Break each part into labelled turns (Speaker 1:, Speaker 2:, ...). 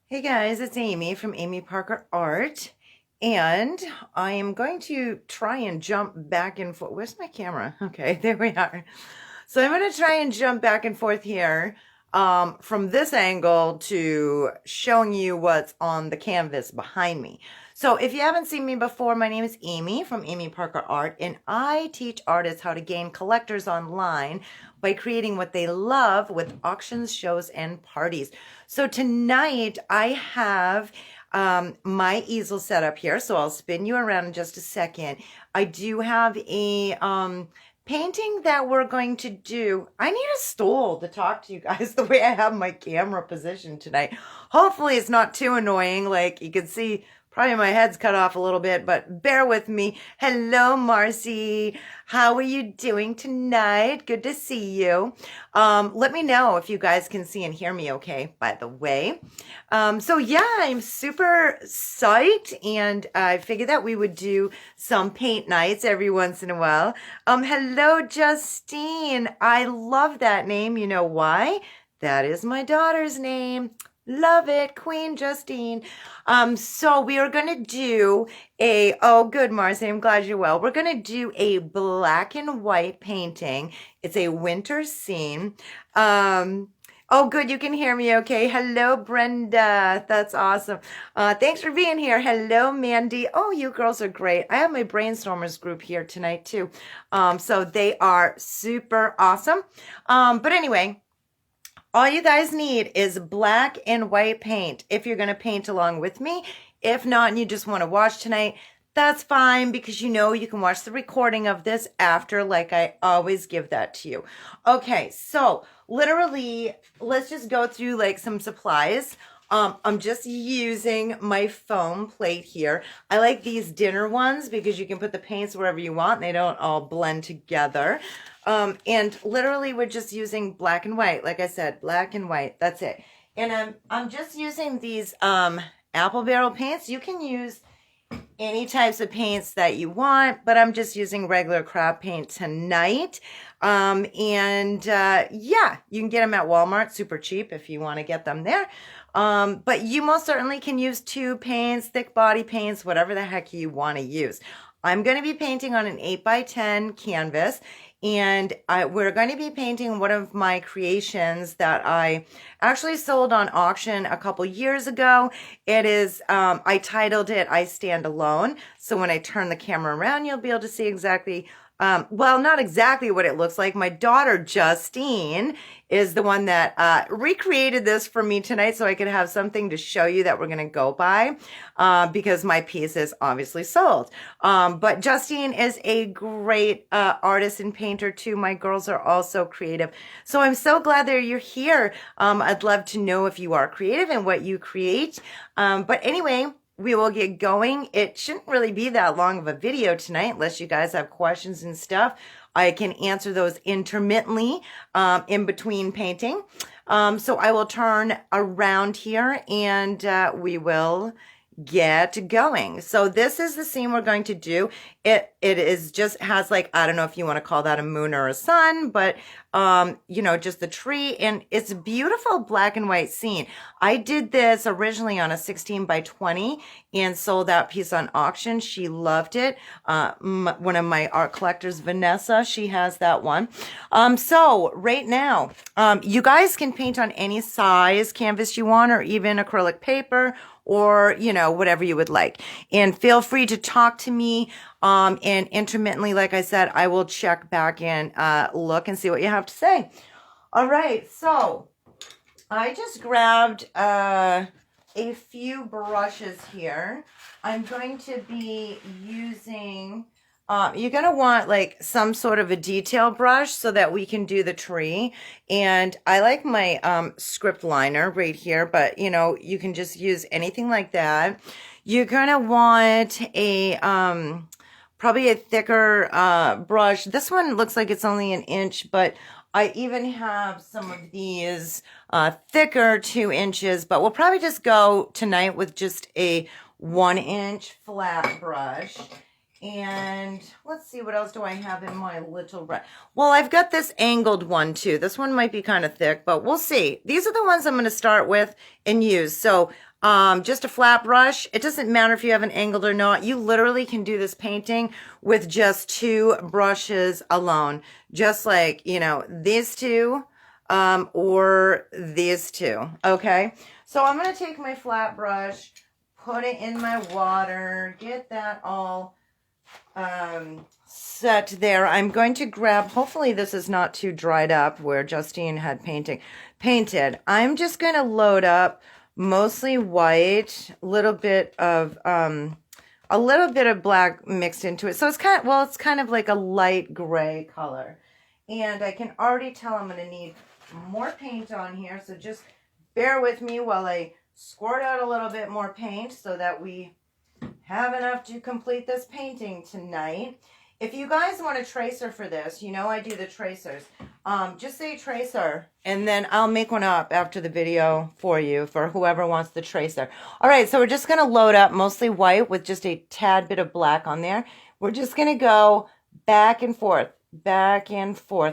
Speaker 1: Hey guys, it's Amy from Amy Parker Art, and I am going to try and jump back and forth. Where's my camera? Okay, there we are. So I'm going to try and jump back and forth here from this angle to showing you what's on the canvas behind me. So if you haven't seen me before, my name is Amy from Amy Parker Art, and I teach artists how to gain collectors online by creating what they love with auctions, shows, and parties. So tonight I have my easel set up here, so I'll spin you around in just a second. I do have a painting that we're going to do. I need a stool to talk to you guys the way I have my camera positioned tonight. Hopefully it's not too annoying. Like you can see, probably my head's cut off a little bit, but bear with me. Hello, Marcy. How are you doing tonight? Good to see you. Let me know if you guys can see and hear me okay, by the way. So yeah, I'm super psyched, and I figured that we would do some paint nights every once in a while. Hello, Justine. I love that name. You know why? That is my daughter's name. Love it, Queen Justine. So we are going to do oh, good, Marcy, I'm glad you're well. We're going to do a black and white painting. It's a winter scene. Oh, good, you can hear me okay. Hello, Brenda. That's awesome. Thanks for being here. Hello, Mandy. Oh, you girls are great. I have my brainstormers group here tonight, too. So they are super awesome. But anyway, all you guys need is black and white paint if you're going to paint along with me. If not, and you just want to watch tonight, that's fine, because you know you can watch the recording of this after, like I always give that to you. Okay, so literally, let's just go through like some supplies. I'm just using my foam plate here. I like these dinner ones because you can put the paints wherever you want and they don't all blend together. And literally we're just using black and white. Like I said, black and white, that's it. And I'm just using these apple barrel paints. You can use any types of paints that you want, but I'm just using regular craft paint tonight. Yeah, you can get them at Walmart, super cheap if you want to get them there. But you most certainly can use tube paints, thick body paints, whatever the heck you want to use. I'm going to be painting on an 8x10 canvas, and we're going to be painting one of my creations that I actually sold on auction a couple years ago. It is, I titled it, I Stand Alone. So when I turn the camera around, you'll be able to see exactly, well, not exactly what it looks like. My daughter, Justine, is the one that recreated this for me tonight so I could have something to show you that we're going to go by, because my piece is obviously sold. But Justine is a great artist and painter too. My girls are also creative. So I'm so glad that you're here. I'd love to know if you are creative and what you create. But anyway, we will get going. It shouldn't really be that long of a video tonight unless you guys have questions and stuff. I can answer those intermittently in between painting. So I will turn around here and we will get going. So this is the scene we're going to do. It is just has like, I don't know if you want to call that a moon or a sun, but you know, just the tree, and it's a beautiful black and white scene. I did this originally on a 16x20 and sold that piece on auction. She loved it. One of my art collectors, Vanessa, she has that one. So right now, you guys can paint on any size canvas you want, or even acrylic paper, or, you know, whatever you would like. And feel free to talk to me. And intermittently, like I said, I will check back and look and see what you have to say. All right, so I just grabbed a few brushes here. I'm going to be using, you're going to want like some sort of a detail brush so that we can do the tree. And I like my script liner right here, but you know, you can just use anything like that. You're going to want a, probably a thicker brush. This one looks like it's only an inch, but I even have some of these thicker 2 inches, but we'll probably just go tonight with just a 1-inch flat brush. And let's see, what else do I have in my little brush? Well, I've got this angled one too. This one might be kind of thick, but we'll see. These are the ones I'm going to start with and use. So just a flat brush. It doesn't matter if you have an angled or not. You literally can do this painting with just 2 brushes alone. Just like, you know, these 2 or these 2. Okay. So I'm going to take my flat brush, put it in my water, get that all set there. I'm going to grab, hopefully this is not too dried up where Justine had painted. I'm just going to load up mostly white, a little bit of black mixed into it. So it's kind of like a light gray color. And I can already tell I'm going to need more paint on here. So just bear with me while I squirt out a little bit more paint so that we have enough to complete this painting tonight. If you guys want a tracer for this, you know I do the tracers. Just say tracer, and then I'll make one up after the video for you, for whoever wants the tracer. All right, so we're just going to load up mostly white with just a tad bit of black on there. We're just going to go back and forth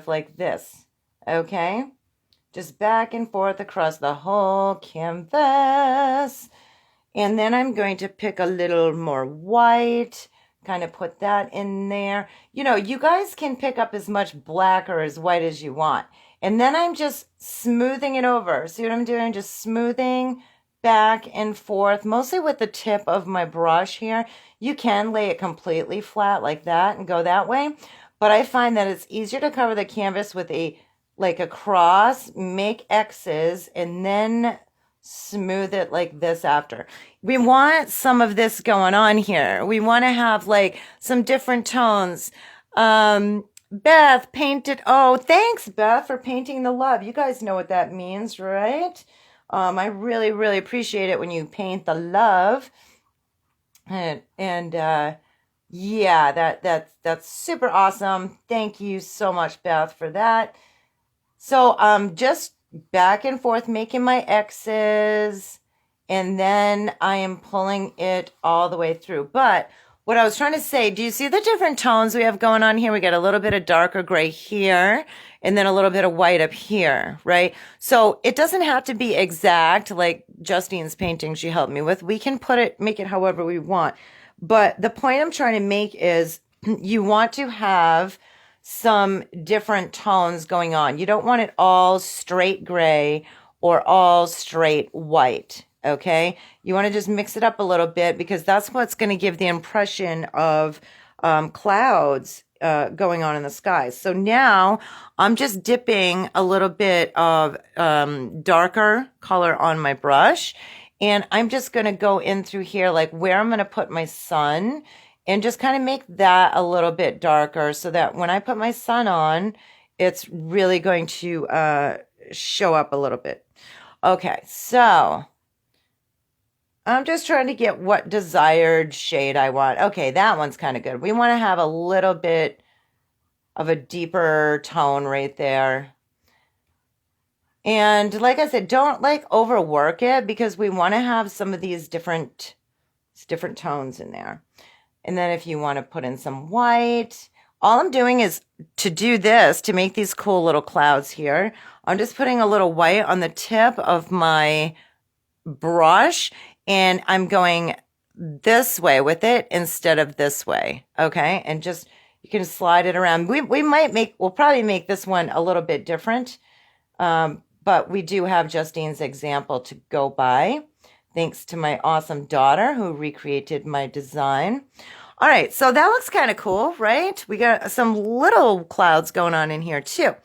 Speaker 1: like this, okay? Just back and forth across the whole canvas. And then I'm going to pick a little more white, kind of put that in there. You know, you guys can pick up as much black or as white as you want. And then I'm just smoothing it over. See what I'm doing? Just smoothing back and forth, mostly with the tip of my brush here. You can lay it completely flat like that and go that way. But I find that it's easier to cover the canvas with a cross, make X's, and then smooth it like this after. We want some of this going on here. We want to have like some different tones. Beth painted. Oh, thanks, Beth, for painting the love. You guys know what that means, right? I really, really appreciate it when you paint the love. And yeah, that's super awesome. Thank you so much, Beth, for that. So just back and forth making my X's, and then I am pulling it all the way through. But what I was trying to say, do you see the different tones we have going on here? We got a little bit of darker gray here, and then a little bit of white up here, right? So it doesn't have to be exact like Justine's painting she helped me with. We can make it however we want. But the point I'm trying to make is you want to have some different tones going on. You don't want it all straight gray or all straight white, okay? You want to just mix it up a little bit because that's what's going to give the impression of clouds going on in the sky. So now I'm just dipping a little bit of darker color on my brush, and I'm just going to go in through here like where I'm going to put my sun, and just kind of make that a little bit darker so that when I put my sun on, it's really going to show up a little bit. Okay, so I'm just trying to get what desired shade I want. Okay, that one's kind of good. We want to have a little bit of a deeper tone right there. And like I said, don't like overwork it because we want to have some of these different tones in there. And then if you want to put in some white, all I'm doing is to do this, to make these cool little clouds here, I'm just putting a little white on the tip of my brush, and I'm going this way with it instead of this way, okay? And just, you can slide it around. We'll probably make this one a little bit different, but we do have Justine's example to go by. Thanks to my awesome daughter who recreated my design. All right, so that looks kind of cool, right? We got some little clouds going on in here too.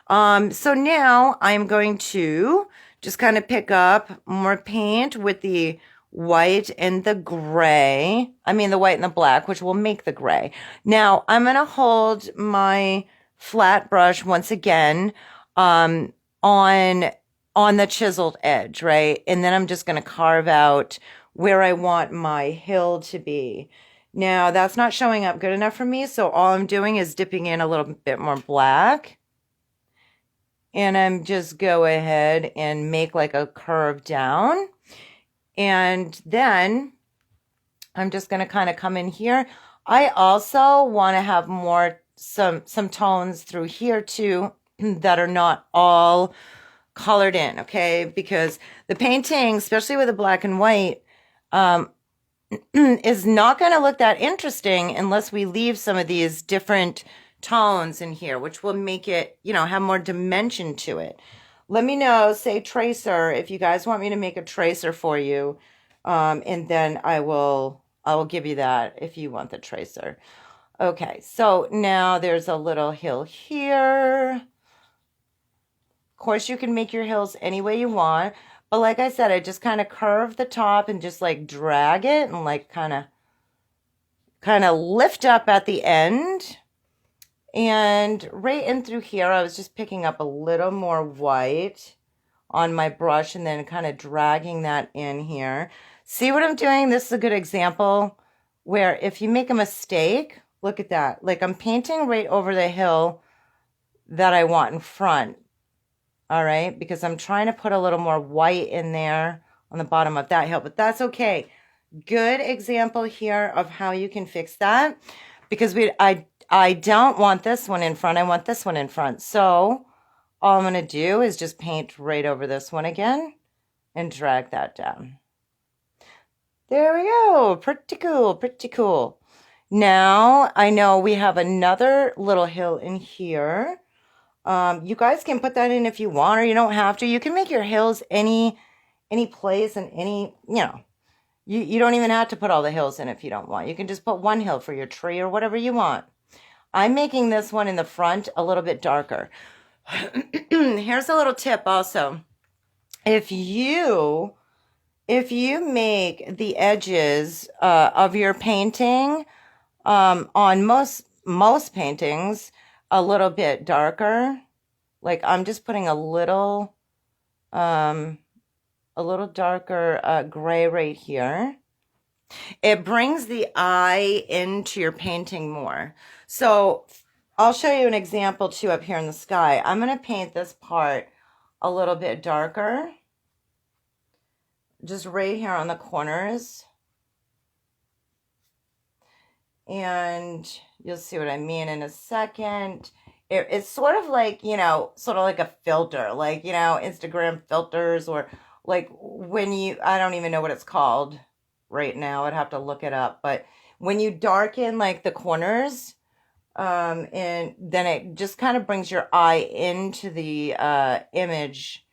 Speaker 1: So now I'm going to just kind of pick up more paint with the white and the gray. I mean the white and the black, which will make the gray. Now I'm going to hold my flat brush once again on the chiseled edge, right? And then I'm just going to carve out where I want my hill to be. Now, that's not showing up good enough for me, so all I'm doing is dipping in a little bit more black. And I'm just go ahead and make like a curve down. And then I'm just going to kind of come in here. I also want to have some tones through here too that are not all colored in, okay? Because the painting, especially with the black and white, is not going to look that interesting unless we leave some of these different tones in here, which will make it, you know, have more dimension to it. Let me know, say tracer, if you guys want me to make a tracer for you, and then I will give you that if you want the tracer. Okay, so now there's a little hill here. Of course, you can make your hills any way you want. But like I said, I just kind of curve the top and just like drag it and like kind of lift up at the end. And right in through here, I was just picking up a little more white on my brush and then kind of dragging that in here. See what I'm doing? This is a good example where if you make a mistake, look at that. Like I'm painting right over the hill that I want in front. All right, because I'm trying to put a little more white in there on the bottom of that hill, but that's okay. Good example here of how you can fix that, because I don't want this one in front. I want this one in front. So all I'm going to do is just paint right over this one again and drag that down. There we go. Pretty cool, pretty cool. Now I know we have another little hill in here. You guys can put that in if you want, or you don't have to. You can make your hills any place and any, you know, you don't even have to put all the hills in if you don't want. You can just put one hill for your tree or whatever you want. I'm making this one in the front a little bit darker. Here's a little tip also. If you make the edges of your painting on most paintings a little bit darker, like I'm just putting a little darker gray right here, it brings the eye into your painting more. So I'll show you an example too up here in the sky. I'm going to paint this part a little bit darker, just right here on the corners. And you'll see what I mean in a second. It's sort of like, you know, sort of like a filter, like, you know, Instagram filters, or like when you, I don't even know what it's called right now. I'd have to look it up. But when you darken like the corners, and then it just kind of brings your eye into the image,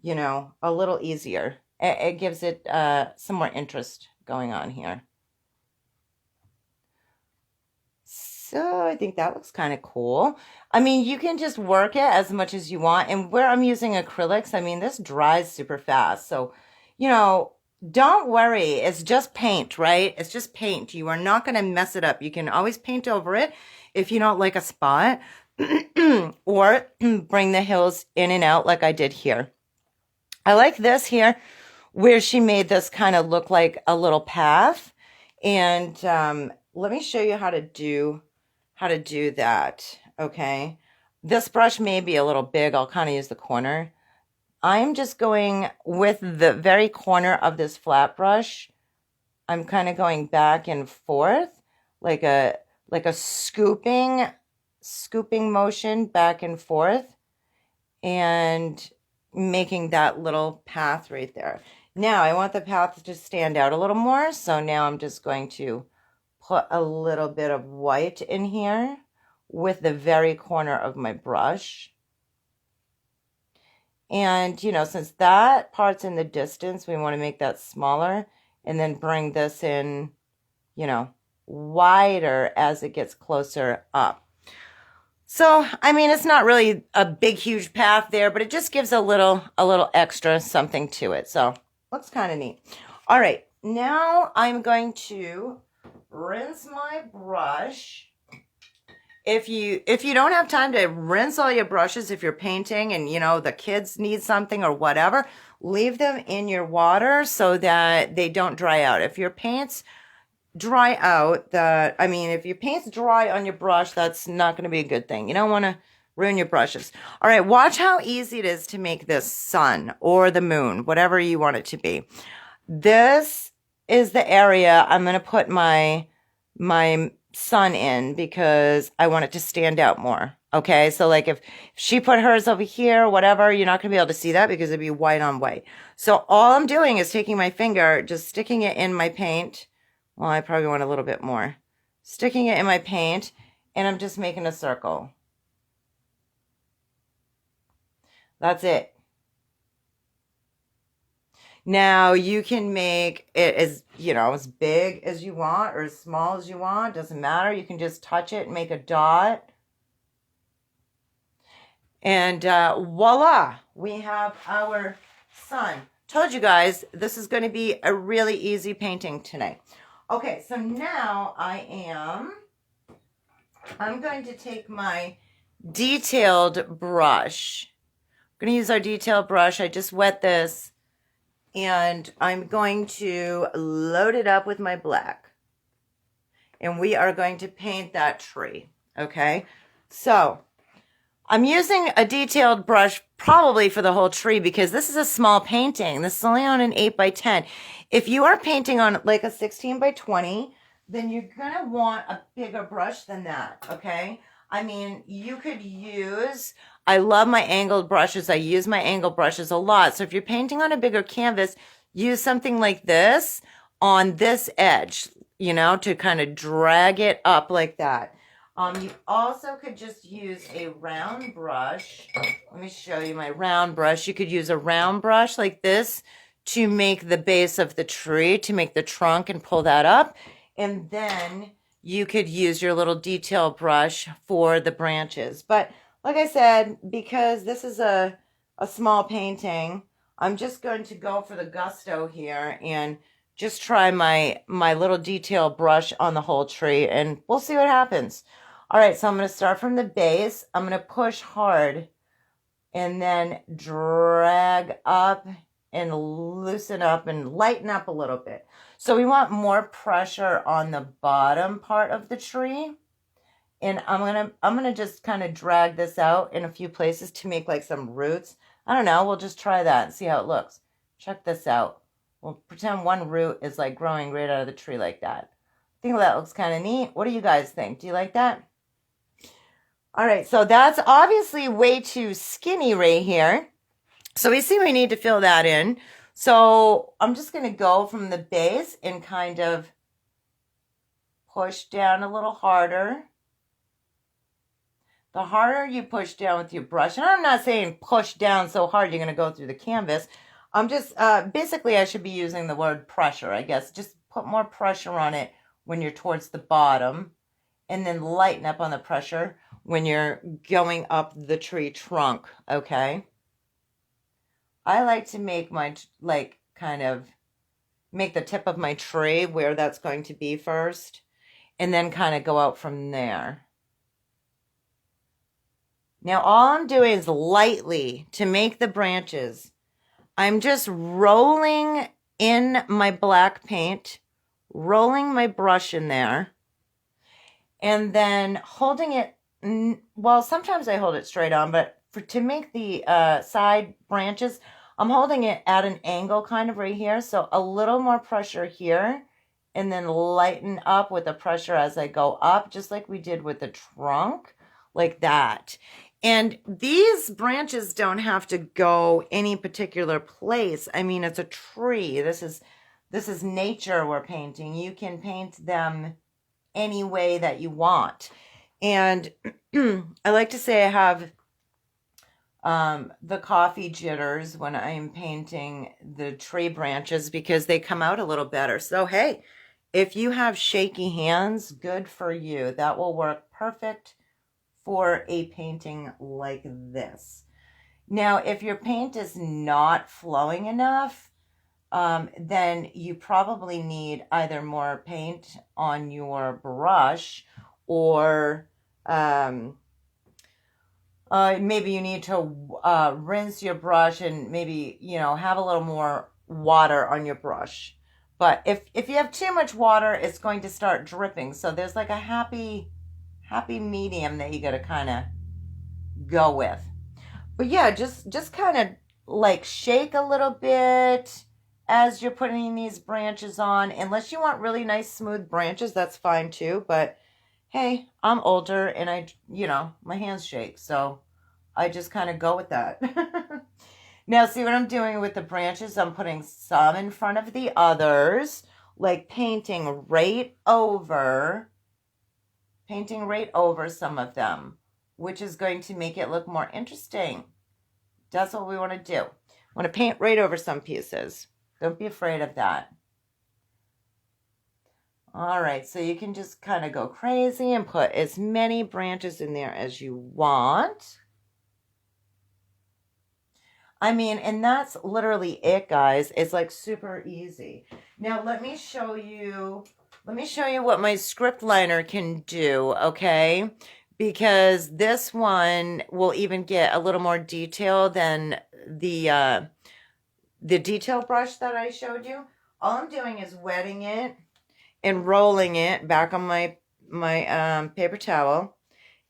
Speaker 1: you know, a little easier. It gives it some more interest going on here. So I think that looks kind of cool. I mean, you can just work it as much as you want. And where I'm using acrylics, I mean, this dries super fast. So, you know, don't worry. It's just paint, right? It's just paint. You are not going to mess it up. You can always paint over it if you don't like a spot, or bring the hills in and out like I did here. I like this here where she made this kind of look like a little path. And let me show you how to do that. Okay, this brush may be a little big. I'll kind of use the corner. I'm just going with the very corner of this flat brush. I'm kind of going back and forth like a scooping motion back and forth, and making that little path right there. Now I want the path to stand out a little more. So now I'm just going to put a little bit of white in here with the very corner of my brush. And, you know, since that part's in the distance, we want to make that smaller and then bring this in, you know, wider as it gets closer up. So, I mean, it's not really a big, huge path there, but it just gives a little extra something to it. So, looks kind of neat. All right, now I'm going to rinse my brush. If you don't have time to rinse all your brushes, if you're painting and, you know, the kids need something or whatever, leave them in your water so that they don't dry out. If your paints dry out, if your paint's dry on your brush, that's not going to be a good thing. You don't want to ruin your brushes. All right, watch how easy it is to make this sun or the moon, whatever you want it to be. This is the area I'm going to put my sun in because I want it to stand out more. Okay, so like if she put hers over here, whatever, you're not going to be able to see that because it'd be white on white. So all I'm doing is taking my finger, just sticking it in my paint. Well, I probably want a little bit more. Sticking it in my paint, and I'm just making a circle. That's it. Now you can make it as, as big as you want or as small as you want. Doesn't matter. You can just touch it and make a dot. And voila, we have our sun. Told you guys, this is going to be a really easy painting tonight. Okay, so now I'm going to take my detailed brush. I'm going to use our detailed brush. I just wet this. And I'm going to load it up with my black. And we are going to paint that tree. Okay, so I'm using a detailed brush probably for the whole tree because this is a small painting. This is only on an 8 by 10. If you are painting on like a 16 by 20, then you're going to want a bigger brush than that, okay? I mean, you could use, I love my angled brushes. I use my angled brushes a lot. So if you're painting on a bigger canvas, use something like this on this edge, to kind of drag it up like that. You also could just use a round brush. Let me show you my round brush. You could use a round brush like this to make the base of the tree, to make the trunk and pull that up. And then you could use your little detail brush for the branches. But like I said, because this is a small painting, I'm just going to go for the gusto here and just try my little detail brush on the whole tree, and we'll see what happens. All right, so I'm going to start from the base. I'm going to push hard and then drag up and loosen up and lighten up a little bit. So we want more pressure on the bottom part of the tree. And I'm gonna just kind of drag this out in a few places to make like some roots. I don't know, we'll just try that and see how it looks. Check this out. We'll pretend one root is like growing right out of the tree like that. I think that looks kind of neat. What do you guys think? Do you like that? All right, so that's obviously way too skinny right here. So we see we need to fill that in. So I'm just going to go from the base and kind of push down a little harder. The harder you push down with your brush, and I'm not saying push down so hard you're going to go through the canvas. I'm just, basically I should be using the word pressure, I guess. Just put more pressure on it when you're towards the bottom, and then lighten up on the pressure when you're going up the tree trunk, okay? I like to make my, kind of make the tip of my tree where that's going to be first, and then kind of go out from there. Now, all I'm doing is lightly to make the branches. I'm just rolling in my black paint, rolling my brush in there, and then holding it, well, sometimes I hold it straight on, but to make the side branches, I'm holding it at an angle kind of right here. So a little more pressure here, and then lighten up with the pressure as I go up, just like we did with the trunk, like that. And these branches don't have to go any particular place. I mean, it's a tree. This is nature we're painting. You can paint them any way that you want. And I like to say I have the coffee jitters when I'm painting the tree branches because they come out a little better. So, hey, if you have shaky hands, good for you. That will work perfect for a painting like this. Now, if your paint is not flowing enough, then you probably need either more paint on your brush, or maybe you need to rinse your brush and maybe, have a little more water on your brush. But if you have too much water, it's going to start dripping. So there's like a happy medium that you got to kind of go with. But yeah, just kind of like shake a little bit as you're putting these branches on. Unless you want really nice smooth branches, that's fine too. But hey, I'm older and my hands shake. So I just kind of go with that. Now, see what I'm doing with the branches? I'm putting some in front of the others, like painting right over some of them, which is going to make it look more interesting. That's what we want to do. I want to paint right over some pieces. Don't be afraid of that. All right, so you can just kind of go crazy and put as many branches in there as you want. I mean, and that's literally it, guys. It's like super easy. Now, let me show you what my script liner can do, okay? Because this one will even get a little more detail than the detail brush that I showed you. All I'm doing is wetting it and rolling it back on my paper towel.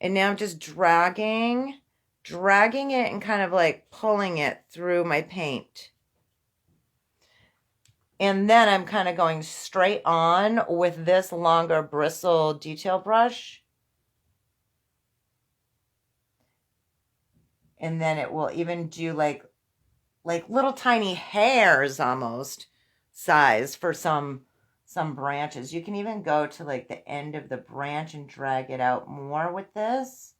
Speaker 1: And now I'm just dragging it and kind of like pulling it through my paint. And then I'm kind of going straight on with this longer bristle detail brush. And then it will even do like little tiny hairs almost size for some branches. You can even go to like the end of the branch and drag it out more with this.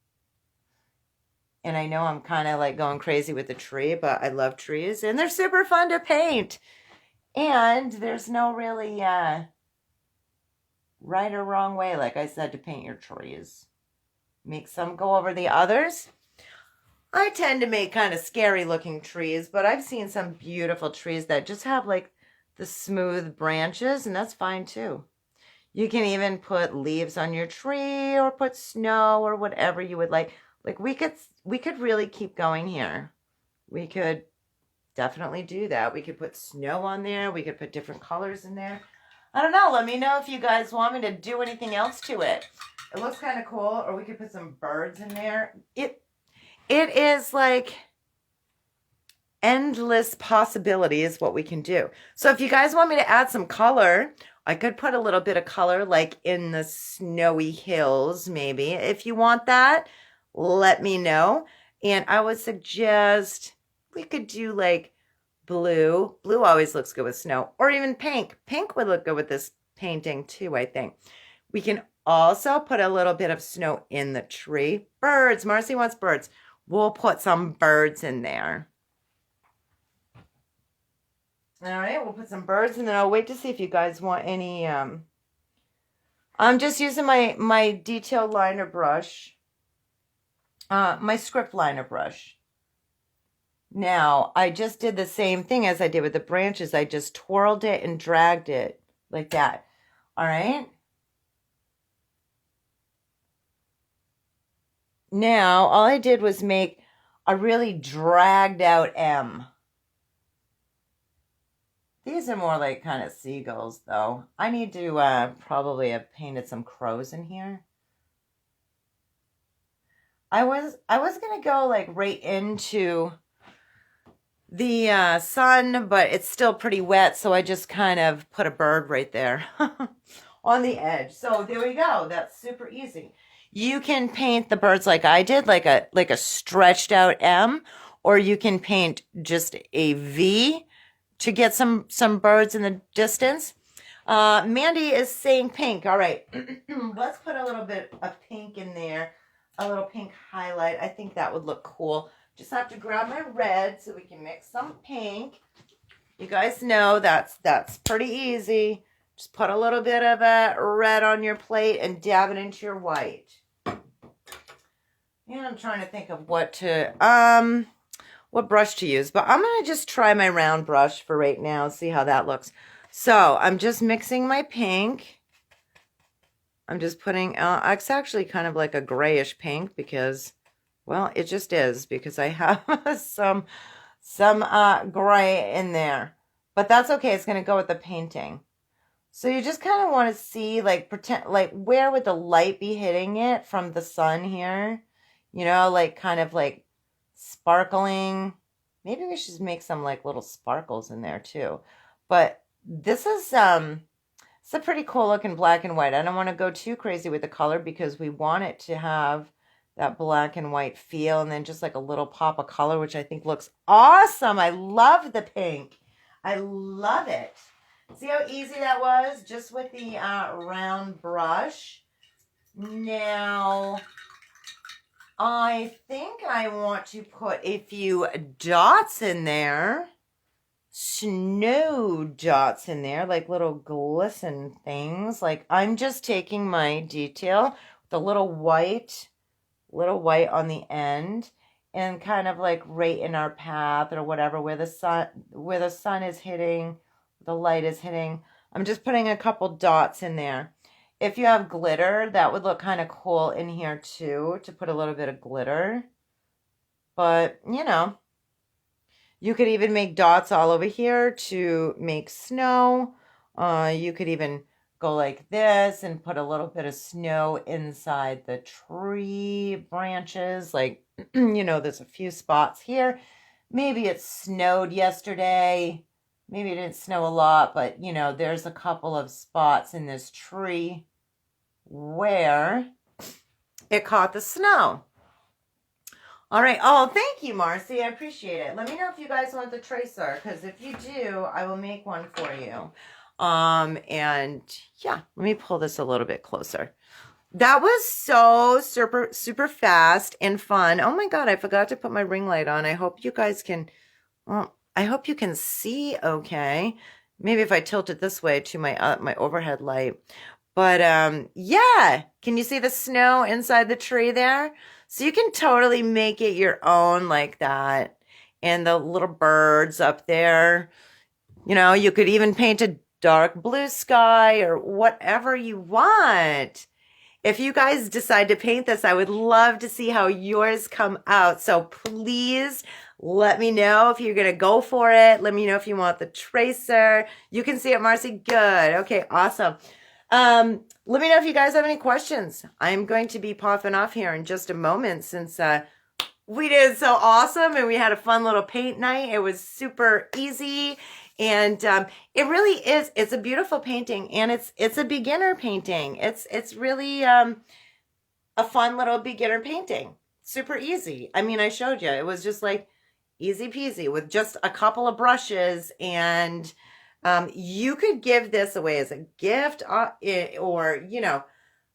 Speaker 1: And I know I'm kind of like going crazy with the tree, but I love trees and they're super fun to paint. And there's no really right or wrong way, like I said, to paint your trees. Make some go over the others. I tend to make kind of scary looking trees, but I've seen some beautiful trees that just have like the smooth branches, and that's fine too. You can even put leaves on your tree or put snow or whatever you would like. Like we could really keep going here. We could definitely do that. We could put snow on there. We could put different colors in there. I don't know. Let me know if you guys want me to do anything else to it. It looks kind of cool. Or we could put some birds in there. It is like endless possibilities what we can do. So if you guys want me to add some color, I could put a little bit of color like in the snowy hills maybe. If you want that, let me know. And I would suggest we could do like blue. Blue always looks good with snow. Or even pink. Pink would look good with this painting too, I think. We can also put a little bit of snow in the tree. Birds. Marcy wants birds. We'll put some birds in there. All right, we'll put some birds and then I'll wait to see if you guys want any. I'm just using my detail liner brush, my script liner brush. Now, I just did the same thing as I did with the branches. I just twirled it and dragged it like that. All right. Now, all I did was make a really dragged out M. These are more like kind of seagulls, though. I need to probably have painted some crows in here. I was going to go like right into the sun, but it's still pretty wet, so I just kind of put a bird right there on the edge. So there we go. That's super easy. You can paint the birds like I did, like a stretched out M, or you can paint just a V to get some birds in the distance. Mandy is saying pink. All right, let's put a little bit of pink in there, a little pink highlight. I think that would look cool. Just have to grab my red so we can mix some pink. You guys know that's pretty easy. Just put a little bit of a red on your plate and dab it into your white. And I'm trying to think of what brush to use, but I'm going to just try my round brush for right now, see how that looks. So I'm just mixing my pink. I'm just putting, it's actually kind of like a grayish pink because, well, it just is because I have some gray in there, but that's okay. It's going to go with the painting. So you just kind of want to see, like, pretend, like, where would the light be hitting it from the sun here? You know, like, kind of like sparkling. Maybe we should make some like little sparkles in there too. But this is It's a pretty cool looking black and white. I don't want to go too crazy with the color because we want it to have that black and white feel, and then just like a little pop of color, which I think looks awesome. I love the pink. I love it. See how easy that was just with the round brush? Now, I think I want to put a few dots in there. Snow dots in there, like little glisten things. Like I'm just taking my detail, the little white on the end, and kind of like right in our path or whatever, where the sun is hitting, the light is hitting. I'm just putting a couple dots in there. If you have glitter, that would look kind of cool in here too, to put a little bit of glitter. But, you know, you could even make dots all over here to make snow. You could even go like this and put a little bit of snow inside the tree branches. Like, you know, there's a few spots here. Maybe it snowed yesterday. Maybe it didn't snow a lot, but, you know, there's a couple of spots in this tree where it caught the snow. All right. Oh, thank you, Marcy. I appreciate it. Let me know if you guys want the tracer, because if you do, I will make one for you. And yeah, let me pull this a little bit closer. That was so super fast and fun. Oh my God, I forgot to put my ring light on. I hope you guys can, well, I hope you can see okay. Maybe if I tilt it this way to my my overhead light. But yeah, can you see the snow inside the tree there? So you can totally make it your own like that. And the little birds up there. You know, you could even paint a dark blue sky or whatever you want. If you guys decide to paint this, I would love to see how yours come out. So please let me know if you're going to go for it. Let me know if you want the tracer. You can see it, Marcy. Good. Okay, awesome. Let me know if you guys have any questions. I'm going to be popping off here in just a moment since we did so awesome and we had a fun little paint night. It was super easy. And it really is. It's a beautiful painting, and it's a beginner painting. It's really a fun little beginner painting. Super easy. I mean, I showed you. It was just like easy peasy with just a couple of brushes, and you could give this away as a gift, or you know,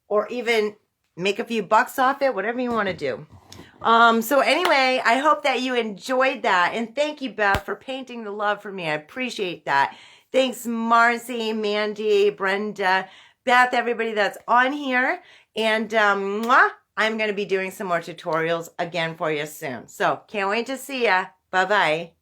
Speaker 1: or even make a few bucks off it. Whatever you want to do. So anyway, I hope that you enjoyed that. And thank you, Beth, for painting the love for me. I appreciate that. Thanks, Marcy, Mandy, Brenda, Beth, everybody that's on here. And mwah, I'm going to be doing some more tutorials again for you soon. So can't wait to see ya. Bye-bye.